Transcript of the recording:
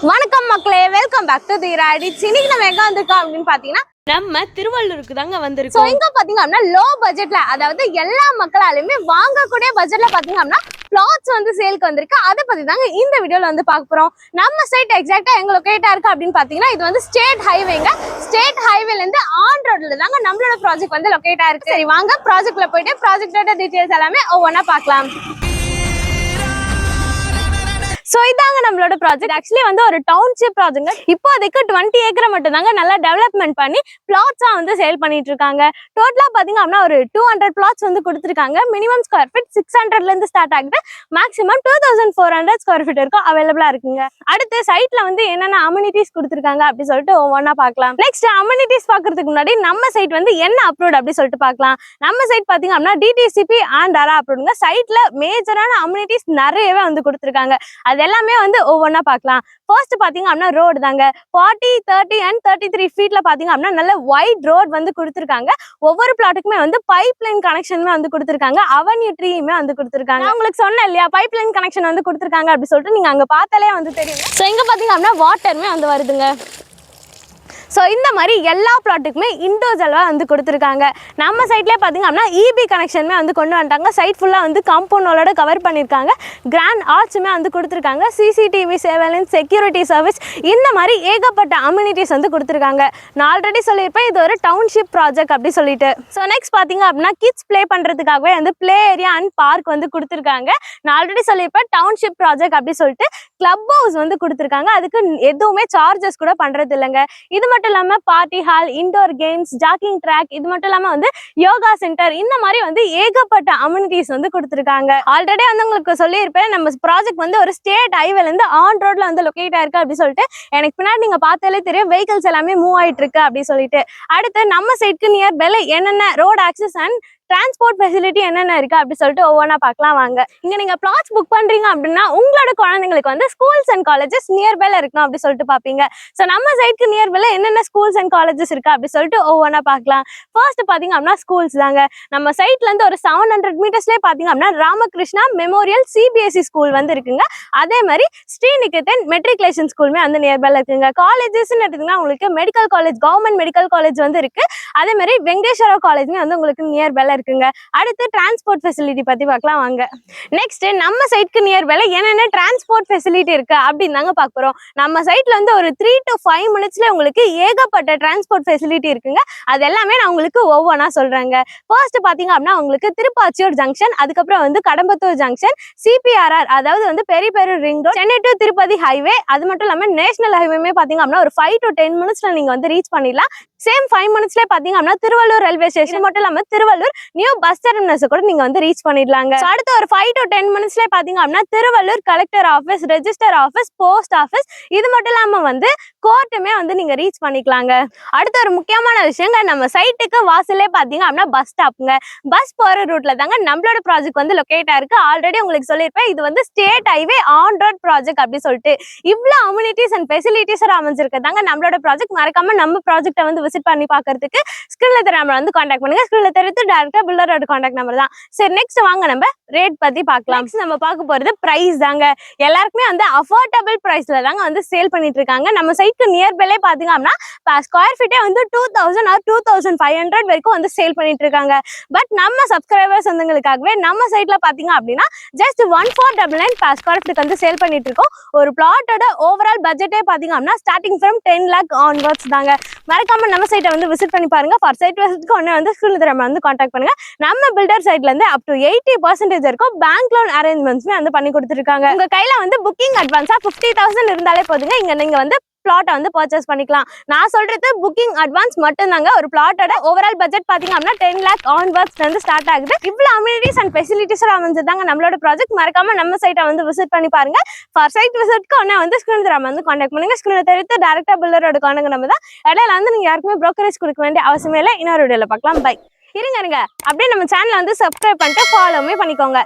வணக்கம் மக்களே, welcome back to the ராடிட்ஸ். இன்னைக்கு நம்ம எங்க வந்திருக்கோம் அப்படின்னு பாத்தீங்கன்னா நம்ம திருவள்ளூருக்கு தாங்க வந்திருக்கோம். இங்க பாத்தீங்க அப்படின்னா லோ பட்ஜெட்ல, அதாவது எல்லா மக்களாலுமே வாங்கக்கூடிய பட்ஜெட்ல பாத்தீங்க அப்படின்னா பிளாட்ஸ் வந்து சேல்க்கு வந்திருக்கு. அதை பத்தி தாங்க இந்த வீடியோல வந்து பார்க்க போறோம். நம்ம சைட் எக்ஸாக்டா எங்க லொகேட்டா இருக்கு அப்படின்னு பாத்தீங்கன்னா இது வந்து ஸ்டேட் ஹைவேங்க. ஸ்டேட் ஹைவேல இருந்து ஆன் ரோட்ல தாங்க நம்மளோட ப்ராஜெக்ட் வந்து லொகேட்டா இருக்கு. சரி வாங்க ப்ராஜெக்ட்ல போயிட்டு ப்ராஜெக்டோட டீடைல்ஸ் எல்லாமே ஒவ்வொன்றா பார்க்கலாம். இதாங்க நம்மளோட ப்ராஜெக்ட். ஆக்சுவலி வந்து ஒரு டவுன்ஷிப் ப்ராஜெக்ட். இப்போ அதுக்கு 20 ஏக்கரை மட்டும் தாங்க நல்லா டெவலப்மெண்ட் பண்ணி பிளாட்ஸா வந்து சேல் பண்ணிட்டு இருக்காங்க. டோட்டலா பாத்தீங்க அப்படின்னா ஒரு 200 பிளாட்ஸ் வந்து கொடுத்துருக்காங்க. மினிமம் ஸ்கொயர் ஃபீட் 600ல இருந்து ஸ்டார்ட் ஆகுது. மேக்ஸிமம் 2400 ஸ்கொயர் ஃபீட் இருக்கும் அவைலபிளா இருக்குங்க. அடுத்து சைட்ல வந்து என்னென்ன அம்யூனிட்டிஸ் கொடுத்துருக்காங்க அப்படி சொல்லிட்டு ஒவ்வொன்றா பார்க்கலாம். நெக்ஸ்ட் அம்யூனிட்டிஸ் பாக்குறதுக்கு முன்னாடி நம்ம சைட் வந்து என்ன அப்ரூவ்ட் அப்படி சொல்லிட்டு பார்க்கலாம். நம்ம சைட் பாத்தீங்க அப்படின்னா டிடிசிபி அண்ட் ARA அப்ரூவ்டுங்க. சைட்ல மேஜரான அம்யூனிட்டிஸ் நிறையவே வந்து கொடுத்துருக்காங்க. அது எல்லாமே வந்து ஒவ்வொன்றா பார்க்கலாம். ஃபர்ஸ்ட் பாத்தீங்க அப்படின்னா ரோடு தாங்க. 40, 30 and 33 ஃபீட்ல பாத்தீங்க அப்படின்னா நல்ல வைட் ரோட் வந்து கொடுத்துருக்காங்க. ஒவ்வொரு பிளாட்டுக்குமே வந்து பைப் லைன் கனெக்ஷனுமே வந்து கொடுத்துருக்காங்க. அவென்யூ ட்ரீயுமே வந்து கொடுத்துருக்காங்க. உங்களுக்கு சொன்னேன் இல்லையா, பைப் லைன் கனெக்ஷன் வந்து கொடுத்துருக்காங்க அப்படி சொல்லிட்டு நீங்க அங்க பார்த்தாலே வந்து தெரியும். இங்க பாத்தீங்க அப்படின்னா வாட்டருமே வந்து வருதுங்க. இந்த மாதிரி எல்லா பிளாட்டுக்குமே இண்டிவிஜுவலாக வந்து கொடுத்துருக்காங்க. நம்ம சைட்லேயே பார்த்தீங்க அப்படின்னா இபி கனெக்ஷனுமே வந்து கொண்டு வந்துட்டாங்க. சைட் ஃபுல்லாக வந்து காம்பவுண்டோட கவர் பண்ணியிருக்காங்க. கிராண்ட் ஆர்ச்சுமே வந்து கொடுத்துருக்காங்க. சிசிடிவி சர்வேலன்ஸ், செக்யூரிட்டி சர்வீஸ், இந்த மாதிரி ஏகப்பட்ட அம்யூனிட்டிஸ் வந்து கொடுத்துருக்காங்க. நான் ஆல்ரெடி சொல்லியிருப்பேன் இது ஒரு டவுன்ஷிப் ப்ராஜெக்ட் அப்படி சொல்லிட்டு. நெக்ஸ்ட் பார்த்தீங்க அப்படின்னா கிட்ஸ் ப்ளே பண்ணுறதுக்காகவே வந்து ப்ளே ஏரியா அண்ட் பார்க் வந்து கொடுத்துருக்காங்க. நான் ஆல்ரெடி சொல்லியிருப்பேன் டவுன்ஷிப் ப்ராஜெக்ட் அப்படி சொல்லிட்டு கிளப் ஹவுஸ் வந்து கொடுத்துருக்காங்க. அதுக்கு எதுவுமே சார்ஜஸ் கூட பண்ணுறது இல்லைங்க. இது மட்டும் இல்லாம party hall, indoor games, jogging track, இது மட்டும் இல்லாம வந்து யோகா சென்டர், இந்த மாதிரி வந்து ஏகப்பட்ட அம்யூனிட்டிஸ் வந்து கொடுத்துருக்காங்க. ஆல்ரெடி வந்து உங்களுக்கு சொல்லியிருப்பேன் நம்ம ப்ராஜெக்ட் வந்து ஒரு ஸ்டேட் ஹைவேல இருந்து ஆன் ரோட்ல வந்து லொகேட் ஆயிருக்கு அப்படி சொல்லிட்டு. எனக்கு பின்னாடி நீங்க பார்த்தாலே தெரியும் வெஹிக்கிள்ஸ் எல்லாமே மூவ் ஆயிட்டு இருக்கு அப்படி சொல்லிட்டு. அடுத்து நம்ம சைட்க்கு நியர் பைல என்னென்ன road access and transport facility என்னென்ன இருக்கு அப்படி சொல்லிட்டு ஒவ்வொன்றா பார்க்கலாம் வாங்க. இங்க நீங்க பிளாட்ஸ் புக் பண்றீங்க அப்படின்னா உங்களோட குழந்தைங்களுக்கு வந்து ஸ்கூல்ஸ் அண்ட் காலேஜஸ் நியர்பைல இருக்கணும் அப்படி சொல்லிட்டு பாப்பீங்க. நம்ம சைட்க்கு நியர்பைல என்னென்ன ஸ்கூல்ஸ் அண்ட் காலேஜஸ் இருக்கு அப்படி சொல்லிட்டு ஒவ்வொன்றா பார்க்கலாம். ஃபர்ஸ்ட் பாத்தீங்க அப்படின்னா ஸ்கூல்ஸ் தாங்க. நம்ம சைட்ல இருந்து ஒரு 700 மீட்டர்ஸ்லேயே பாத்தீங்க அப்படின்னா ராமகிருஷ்ணா மெமோரியல் சிபிஎஸ்இ ஸ்கூல் வந்து இருக்குங்க. அதே மாதிரி ஸ்ரீநிகேதன் மெட்ரிகுலேஷன் ஸ்கூலுமே வந்து நியர்பைல இருக்குங்க. காலேஜஸ் எடுத்தீங்கன்னா உங்களுக்கு medical college, government medical college வந்து இருக்கு. அதே மாதிரி வெங்கடேஸ்வரா காலேஜ்மே வந்து உங்களுக்கு நியர்பைல இருக்குங்க. அடுத்து டிரான்ஸ்போர்ட் ஃபெசிலிட்டி பத்தி பார்க்கலாம் வாங்க. நெக்ஸ்ட் நம்ம சைட்க்கு நியர்பைல என்னென்ன டிரான்ஸ்போர்ட் ஃபெசிலிட்டி இருக்கு அப்படின்னு தாங்க பார்க்க போறோம். நம்ம சைட்ல வந்து ஒரு 3 to 5 மினிட்ஸ்ல உங்களுக்கு ஏகப்பட்ட டிரான்ஸ்போர்ட் ஃபெசிலிட்டி இருக்குங்க. அது எல்லாமே நான் உங்களுக்கு ஒவ்வொன்றா சொல்றேங்க. ஃபர்ஸ்ட் பாத்தீங்க அப்படின்னா உங்களுக்கு திருப்பாச்சியூர் ஜங்ஷன், அதுக்கப்புறம் வந்து கடம்பத்தூர் ஜங்ஷன், CPRR அதாவது வந்து பெரிய ring road, Chennai to Tirupati highway, அது மட்டும் இல்லாம நேஷனல் ஹைவேமே பாத்தீங்க அப்படின்னா ஒரு 5 to 10 மினிட்ஸ்ல நீங்க வந்து ரீச் பண்ணிடலாம். சேம் 5 மினிட்ஸ்ல பாத்தீங்க அப்படின்னா திருவள்ளூர் ரயில்வே ஸ்டேஷன் மட்டும் இல்லாம திருவள்ளூர் நியூ பஸ் டெர்மினஸ் கூட நீங்க வந்து ரீச் பண்ணிடலாங்க. அடுத்து ஒரு 5 to 10 மினிட்ஸ்ல பாத்தீங்க அப்படின்னா Tiruvallur collector office, register office, post office, இது மட்டும் இல்லாம வந்து கோர்ட்டுமே வந்து நீங்க ரீச் பண்ணிக்கலாங்க. அடுத்த ஒரு முக்கியமான விஷயங்க, நம்ம சைட்டுக்கு வாசலே பாத்தீங்க அப்படின்னா பஸ் ஸ்டாப்புங்க. பஸ் போற ரூட்ல தாங்க நம்மளோட ப்ராஜெக்ட் வந்து லொகேட் ஆயிருக்கு. ஆல்ரெடி உங்களுக்கு சொல்லியிருப்பேன் இது வந்து state highway on road project அப்படி சொல்லிட்டு. இவ்வளவு அம்யூனிட்டிஸ் அண்ட் ஃபெசிலிட்டிஸ் அமைஞ்சிருக்கதாங்க நம்மளோட ப்ராஜெக்ட். மறக்காம நம்ம ப்ராஜெக்ட்டை வந்து விசிட் பண்ணி பாக்குறதுக்கு ஸ்கிரீன்ல தெரிய நம்பர் வந்து கான்டாக்ட் பண்ணுங்க. ஸ்கிரீன்ல தெரிஞ்சு டைரக்டா பில்டரோட கான்டாக்ட் நம்பர் தான். சரி நெக்ஸ்ட் வாங்க நம்ம ரேட் பத்தி பார்க்கலாம். நம்ம பார்க்க போறது பிரைஸ் தாங்க. எல்லாருக்குமே வந்து அஃபோர்டபிள் பிரைஸ்ல தாங்க வந்து சேல் பண்ணிட்டு இருக்காங்க. நம்ம சைட்க்கு நியர்பைலே பாத்தீங்க அப்படின்னா ஸ்கொயர் ஃபீட்டே வந்து 2000 or 2500 வரைக்கும் வந்து சேல் பண்ணிட்டு இருக்காங்க. பட் நம்ம சப்ஸ்கிரைபர்ஸ் வந்தவங்களுக்காகவே நம்ம சைட்ல பாத்தீங்க அப்படின்னா ஜஸ்ட் 1499 per ஸ்கொயர் ஃபீட் வந்து சேல் பண்ணிட்டு இருக்கோம். ஒரு பிளாட்டோட ஓவரால் பட்ஜெட்டே பாத்தீங்க அப்படின்னா ஸ்டார்டிங் ஃப்ரம் 10 lakh onwards தாங்க. மறக்காம நம்ம சைட்டை வந்து விசிட் பண்ணி பாருங்க. ஃபார் சைட் விசிட்க்கு ஒண்ணே வந்து ஸ்கிரீன்ல தெரிய நம்பர் வந்து கான்டாக்ட் பண்ணுங்க. நம்ம பில்டர் சைட்ல இருந்து அப் டு 80% இருக்கும் பேங்க் லோன் அரேஞ்ச்மெண்ட்ஸ்மே வந்து பண்ணி கொடுத்துருக்காங்க. உங்க கையில வந்து புக்கிங் அட்வான்ஸா 50,000 இருந்தாலே போதுங்க. இங்க நீங்க வந்து பிளாட்டை வந்து பர்ச்சேஸ் பண்ணிக்கலாம். நான் சொல்றது புக்கிங் அட்வான்ஸ் மட்டும் தாங்க. ஒரு பிளாட்டோட ஓவரால் பட்ஜெட் பாத்தீங்க அப்படின்னா 10 lakh onwards வந்து ஸ்டார்ட் ஆகுது. இவ்வளவு அம்யூனிட்டிஸ் அண்ட் ஃபெசிலிட்டிஸ் அமைஞ்சதாங்க நம்மளோட ப்ராஜெக்ட். மறக்காம நம்ம சைட்டை வந்து விசிட் பண்ணி பாருங்க. ஃபார் சைட் விசிட்க்கு ஒண்ணே வந்து ஸ்கிரீன்ல தெரிய வந்து கான்டாக்ட் பண்ணுங்க. ஸ்கிரீன்ல தெரிவித்து டைரக்டா பில்டரோட கான்டாக்ட் நம்பர் தான். இடையில வந்து நீங்க யாருக்குமே ப்ரோக்கரேஜ் கொடுக்க வேண்டிய அவசியமே இல்லை. இன்னொரு வீடியோல பார்க்கலாம். பை. இருங்க அப்படியே நம்ம சேனலை வந்து சப்ஸ்கிரைப் பண்ணிட்டு ஃபாலோமே பண்ணிக்கோங்க.